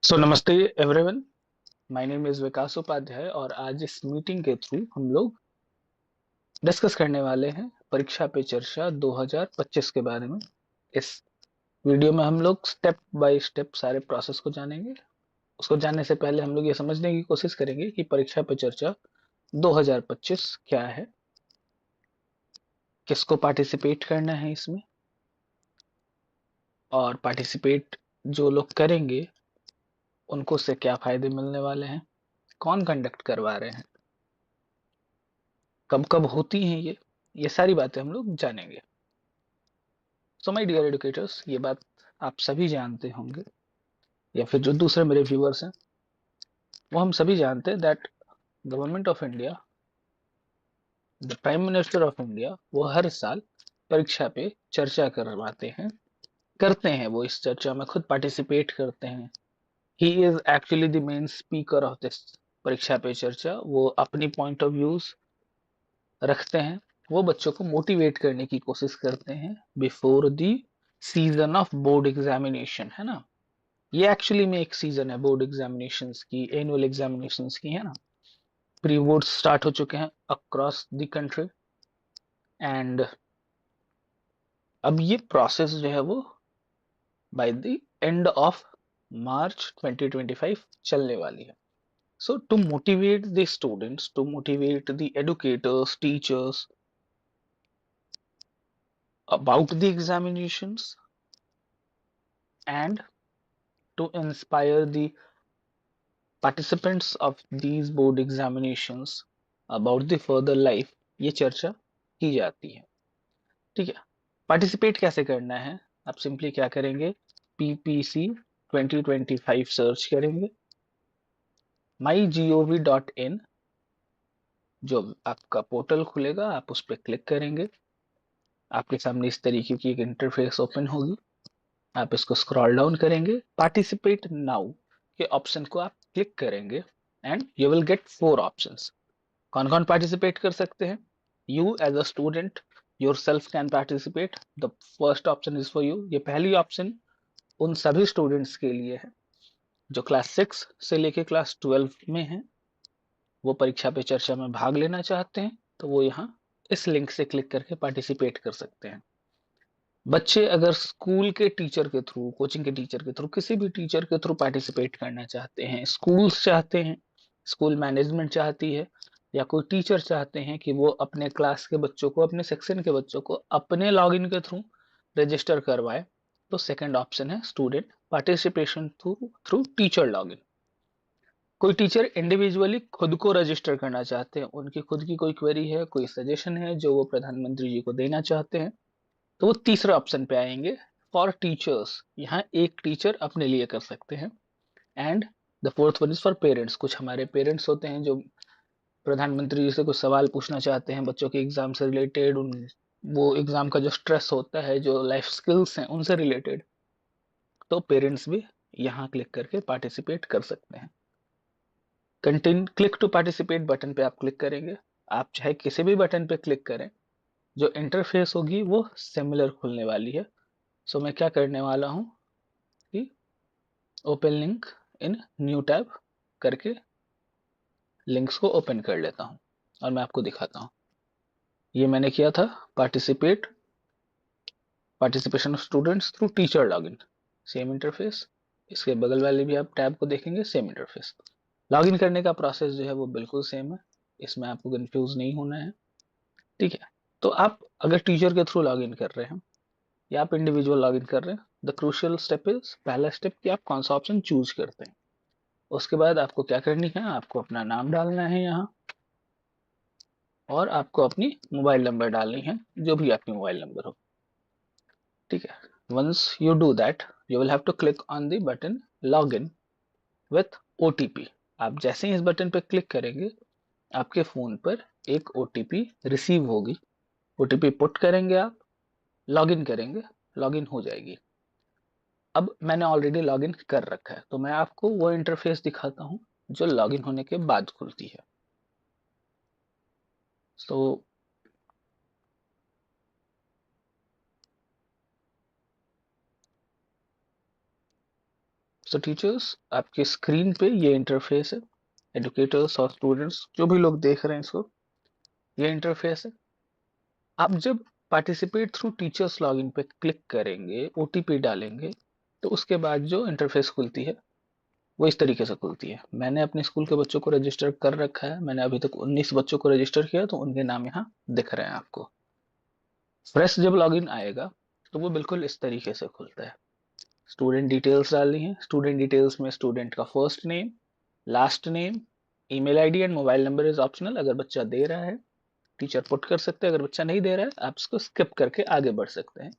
सो नमस्ते everyone. My name is विकास उपाध्याय और आज इस मीटिंग के थ्रू हम लोग डिस्कस करने वाले हैं परीक्षा पे चर्चा 2025 के बारे में। इस वीडियो में हम लोग स्टेप बाय स्टेप सारे प्रोसेस को जानेंगे। उसको जानने से पहले हम लोग ये समझने की कोशिश करेंगे कि परीक्षा पे चर्चा 2025 क्या है, किसको पार्टिसिपेट करना है इसमें, और पार्टिसिपेट जो लोग करेंगे उनको उससे क्या फायदे मिलने वाले हैं, कौन कंडक्ट करवा रहे हैं, कब कब होती हैं ये सारी बातें हम लोग जानेंगे। सो माय डियर एडुकेटर्स, ये बात आप सभी जानते होंगे या फिर जो दूसरे मेरे व्यूअर्स हैं वो हम सभी जानते हैं that government of India, the prime minister of India, वो हर साल परीक्षा पे चर्चा करवाते हैं, करते हैं। वो इस चर्चा में खुद पार्टिसिपेट करते हैं। He is actually the main speaker of this परीक्षा पे चर्चा। वो अपनी पॉइंट ऑफ व्यूज रखते हैं। वो बच्चों को मोटिवेट करने की कोशिश करते हैं before the season of board examination, है ना। ये एक्चुअली में एक सीजन है बोर्ड एग्जामिनेशंस की, एनुअल एग्जामिनेशंस की, है ना। प्री बोर्ड स्टार्ट हो चुके हैं अक्रॉस द कंट्री एंड अब ये प्रोसेस जो है वो by the end of March 2025 चलने वाली है। So to motivate the students, to motivate the educators, teachers about the examinations, and to inspire the participants of these board examinations about the further life, ये चर्चा की जाती है। ठीक है। पार्टिसिपेट कैसे करना है? आप सिंपली क्या करेंगे, PPC 2025 सर्च करेंगे, mygov.in जो आपका पोर्टल खुलेगा आप उस पर क्लिक करेंगे। आपके सामने इस तरीके की एक इंटरफेस ओपन होगी। आप इसको स्क्रॉल डाउन करेंगे, पार्टिसिपेट नाउ के ऑप्शन को आप क्लिक करेंगे and you will get 4 options. कौन कौन पार्टिसिपेट कर सकते हैं? You as a student yourself can participate. The first option is for you. ये पहली ऑप्शन उन सभी स्टूडेंट्स के लिए है जो क्लास 6 से लेके क्लास 12 में है। वो परीक्षा पे चर्चा में भाग लेना चाहते हैं तो वो यहाँ इस लिंक से क्लिक करके पार्टिसिपेट कर सकते हैं। बच्चे अगर स्कूल के टीचर के थ्रू, कोचिंग के टीचर के थ्रू, किसी भी टीचर के थ्रू पार्टिसिपेट करना चाहते हैं, स्कूल्स चाहते हैं, स्कूल मैनेजमेंट चाहती है, या कोई टीचर चाहते हैं कि वो अपने क्लास के बच्चों को, अपने सेक्शन के बच्चों को अपने लॉगिन के थ्रू रजिस्टर करवाए, तो सेकंड ऑप्शन है student participation through through teacher login. कोई टीचर इंडिविजुअली खुद को रजिस्टर करना चाहते हैं, उनकी खुद की कोई क्वेरी है, कोई सजेशन है जो वो प्रधानमंत्री जी को देना चाहते हैं, तो वो तीसरे ऑप्शन पे आएंगे, फॉर टीचर्स। यहाँ एक टीचर अपने लिए कर सकते हैं। And the fourth one is for parents. कुछ हमारे पेरेंट्स होते हैं जो प्रधानमंत्री जी से कुछ सवाल पूछना चाहते हैं बच्चों के एग्जाम से रिलेटेड, उन वो एग्जाम का जो स्ट्रेस होता है, जो लाइफ स्किल्स हैं उनसे रिलेटेड, तो पेरेंट्स भी यहाँ क्लिक करके पार्टिसिपेट कर सकते हैं। Continue click to participate button पे आप क्लिक करेंगे। आप चाहे किसी भी बटन पे क्लिक करें, जो इंटरफेस होगी वो सिमिलर खुलने वाली है। सो मैं क्या करने वाला हूँ कि open link in new tab करके लिंक्स को ओपन कर लेता हूँ और मैं आपको दिखाता हूँ। ये मैंने किया था, participate, participation of students through teacher login, same interface. इसके बगल वाले भी आप टैब को देखेंगे, सेम इंटरफेस। लॉगिन करने का प्रोसेस जो है वो बिल्कुल सेम है, इसमें आपको कंफ्यूज नहीं होना है। ठीक है। तो आप अगर टीचर के थ्रू लॉगिन कर रहे हैं या आप इंडिविजुअल लॉगिन कर रहे हैं, द क्रूशियल स्टेप इज, पहला स्टेप कि आप कौन सा ऑप्शन चूज करते हैं। उसके बाद आपको क्या करनी है, आपको अपना नाम डालना है यहाँ, और आपको अपनी मोबाइल नंबर डालनी है, जो भी आपकी मोबाइल नंबर हो। ठीक है। Once you do that, you will have to click on the button log in with OTP. आप जैसे ही इस बटन पर क्लिक करेंगे, आपके फोन पर एक ओटीपी रिसीव होगी। ओटीपी पुट करेंगे, आप लॉग इन करेंगे, लॉग इन हो जाएगी। अब मैंने ऑलरेडी लॉगिन कर रखा है तो मैं आपको वो इंटरफेस दिखाता हूँ जो लॉगिन होने के बाद खुलती है। सो सो टीचर्स, आपके स्क्रीन पे ये इंटरफेस है। एडुकेटर्स और स्टूडेंट्स जो भी लोग देख रहे हैं इसको, ये इंटरफेस है। आप जब पार्टिसिपेट थ्रू टीचर्स लॉगिन पे क्लिक करेंगे, ओटीपी डालेंगे, तो उसके बाद जो इंटरफेस खुलती है वो इस तरीके से खुलती है। मैंने अपने स्कूल के बच्चों को रजिस्टर कर रखा है। मैंने अभी तक 19 बच्चों को रजिस्टर किया, तो उनके नाम यहाँ दिख रहे हैं आपको। फ्रेश जब लॉगिन आएगा तो वो बिल्कुल इस तरीके से खुलता है। स्टूडेंट डिटेल्स डालनी है। स्टूडेंट डिटेल्स में स्टूडेंट का first name, last name, email ID and mobile number is optional. अगर बच्चा दे रहा है टीचर पुट कर सकते हैं, अगर बच्चा नहीं दे रहा है आप इसको स्किप करके आगे बढ़ सकते हैं।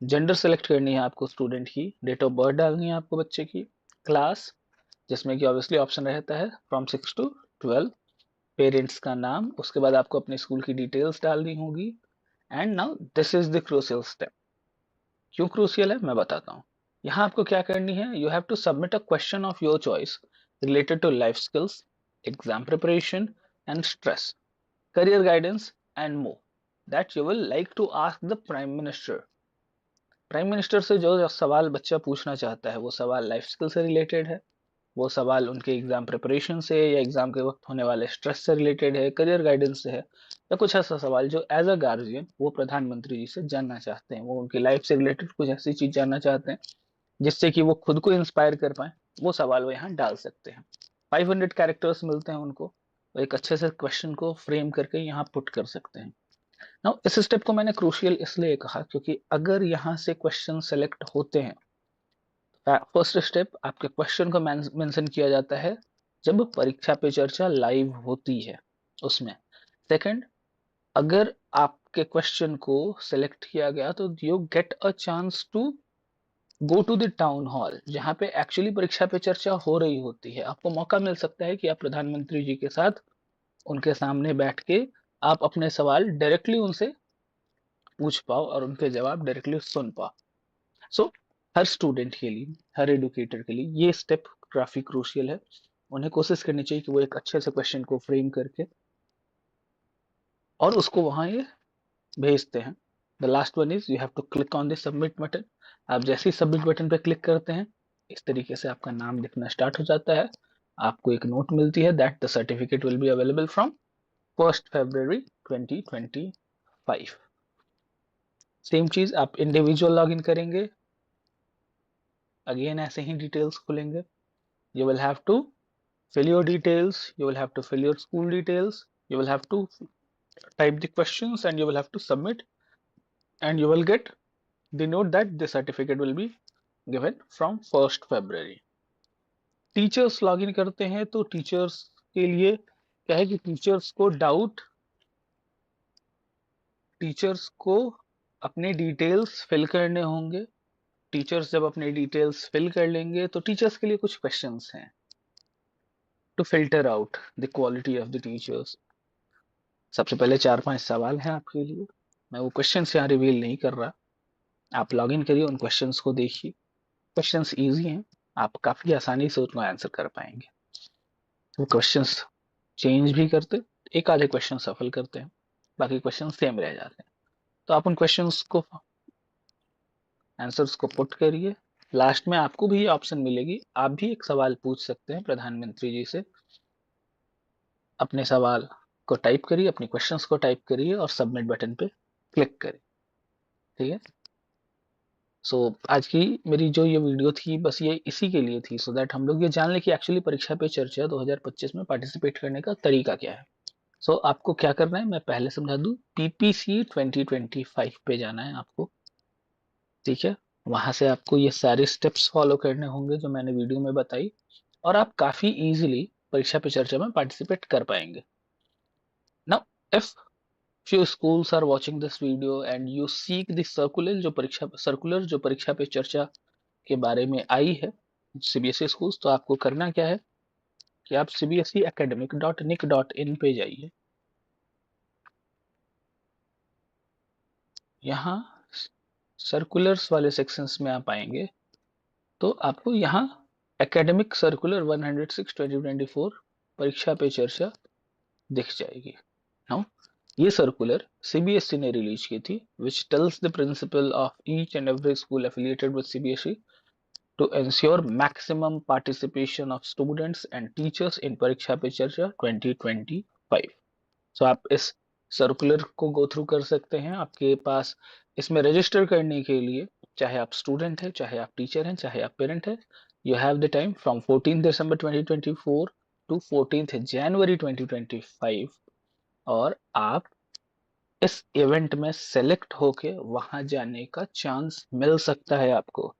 जेंडर सेलेक्ट करनी है आपको स्टूडेंट की। डेट ऑफ बर्थ डालनी है आपको बच्चे की। क्लास, जिसमें कि ऑब्वियसली ऑप्शन रहता है फ्रॉम 6 to 12। पेरेंट्स का नाम, उसके बाद आपको अपने स्कूल की डिटेल्स डालनी होगी। And now this is the crucial step. क्यों क्रूशियल है मैं बताता हूँ। यहाँ आपको क्या करनी है, you have to submit a question of your choice related to life skills, exam preparation and stress, career guidance and more that you will like to ask the prime minister। Prime minister से जो सवाल बच्चा पूछना चाहता है वो सवाल life skill से रिलेटेड है, वो सवाल उनके एग्जाम प्रिपरेशन से या एग्जाम के वक्त होने वाले स्ट्रेस से रिलेटेड है, करियर गाइडेंस से है, या कुछ ऐसा सवाल जो एज अ गार्जियन वो प्रधानमंत्री जी से जानना चाहते हैं। वो उनकी लाइफ से रिलेटेड कुछ ऐसी चीज जानना चाहते हैं जिससे कि वो खुद को इंस्पायर कर पाए, वो सवाल वो यहाँ डाल सकते हैं। 500 कैरेक्टर्स मिलते हैं उनको, वो एक अच्छे से क्वेश्चन को फ्रेम करके यहाँ पुट कर सकते हैं। नाउ इस स्टेप को मैंने क्रूशियल इसलिए कहा क्योंकि अगर यहाँ से क्वेश्चन सेलेक्ट होते हैं, फर्स्ट स्टेप आपके क्वेश्चन को मेंशन किया जाता है जब परीक्षा पे चर्चा लाइव होती है उसमें। सेकंड, अगर आपके क्वेश्चन को सिलेक्ट किया गया तो you get a chance to go to the town hall, जहाँ पे एक्चुअली परीक्षा पे चर्चा हो रही होती है। आपको मौका मिल सकता है कि आप प्रधानमंत्री जी के साथ उनके सामने बैठ के आप अपने सवाल डायरेक्टली उनसे पूछ पाओ और उनके जवाब डायरेक्टली सुन पाओ। सो हर स्टूडेंट के लिए, हर एडुकेटर के लिए ये स्टेप काफी क्रूशियल है। उन्हें कोशिश करनी चाहिए कि वो एक अच्छे से क्वेश्चन को फ्रेम करके और उसको वहां ये भेजते हैं। The last one is you have to click on the submit button. आप जैसे ही सबमिट बटन पे क्लिक करते हैं इस तरीके से आपका नाम दिखना स्टार्ट हो जाता है। आपको एक नोट मिलती है that the certificate will be available from 1 February 2025। Same चीज आप इंडिविजुअल लॉग इन करेंगे, अगेन ऐसे ही डिटेल्स खुलेंगे। You will have to fill your details, you will have to fill your school details, you will have to type the questions and you will have to submit, and you will get the note that the certificate will be given from 1 February। Teachers log in करते हैं तो teachers के लिए क्या है कि teachers को अपने डिटेल्स फिल करने होंगे। टीचर्स जब अपने डिटेल्स फिल कर लेंगे तो टीचर्स के लिए कुछ क्वेश्चंस हैं to filter out the quality of the teachers. सबसे पहले 4-5 सवाल हैं आपके लिए। मैं वो क्वेश्चंस यहाँ रिवील नहीं कर रहा। आप लॉग इन करिए, उन क्वेश्चंस को देखिए। क्वेश्चंस इजी हैं, आप काफी आसानी से उसको आंसर कर पाएंगे। वो क्वेश्चंस चेंज भी करते, एक आधे क्वेश्चन सफल करते हैं, बाकी क्वेश्चन सेम रह जाते हैं। तो आप उन क्वेश्चंस को, आंसर्स को पुट करिए। लास्ट में आपको भी ये ऑप्शन मिलेगी, आप भी एक सवाल पूछ सकते हैं प्रधानमंत्री जी से। अपने सवाल को टाइप करिए, अपने क्वेश्चंस को टाइप करिए और सबमिट बटन पे क्लिक करिए। ठीक है। सो आज की मेरी जो ये वीडियो थी बस ये इसी के लिए थी, सो दैट हम लोग ये जान ले कि एक्चुअली परीक्षा पे चर्चा 2025 में पार्टिसिपेट करने का तरीका क्या है। सो आपको क्या करना है मैं पहले समझा दूं। पीपीसी 2025 पे जाना है आपको। ठीक है। वहां से आपको ये सारे स्टेप्स फॉलो करने होंगे जो मैंने वीडियो में बताई, और आप काफी इजीली परीक्षा पे चर्चा में पार्टिसिपेट कर पाएंगे। Now if few schools are watching this video and you seek the circular जो परीक्षा पे चर्चा के बारे में आई है सीबीएसई स्कूल्स, तो आपको करना क्या है कि आप cbseacademic.nic.in पे जाइए। यहाँ सर्कुलर्स वाले सेक्शंस में आप आएंगे तो आपको यहाँ एकेडमिक सर्कुलर 106/2024 परीक्षा पे चर्चा दिख जाएगी। नाउ ये सर्कुलर सीबीएसई ने रिलीज की थी, which tells the principle of each and every school affiliated with CBSE to ensure maximum participation of students and teachers in परीक्षा पे चर्चा 2025। सो आप इस सर्कुलर को गो थ्रू कर सकते हैं। आपके पास इसमें रजिस्टर करने के लिए, चाहे आप स्टूडेंट हैं, चाहे आप टीचर हैं, चाहे आप पेरेंट हैं, you have the time from 14 December 2024 to 14 January 2025। और आप इस इवेंट में सेलेक्ट होके वहां जाने का चांस मिल सकता है आपको।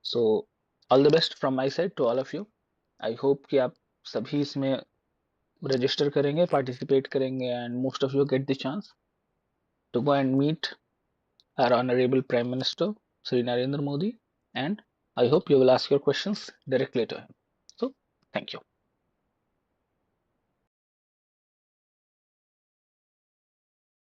So all the best from my side to all of you. I hope कि आप सभी इसमें रजिस्टर करेंगे, पार्टिसिपेट करेंगे, and most of you get the chance to go and meet our Honorable Prime Minister, Sri Narendra Modi, and I hope you will ask your questions directly to him. So, thank you.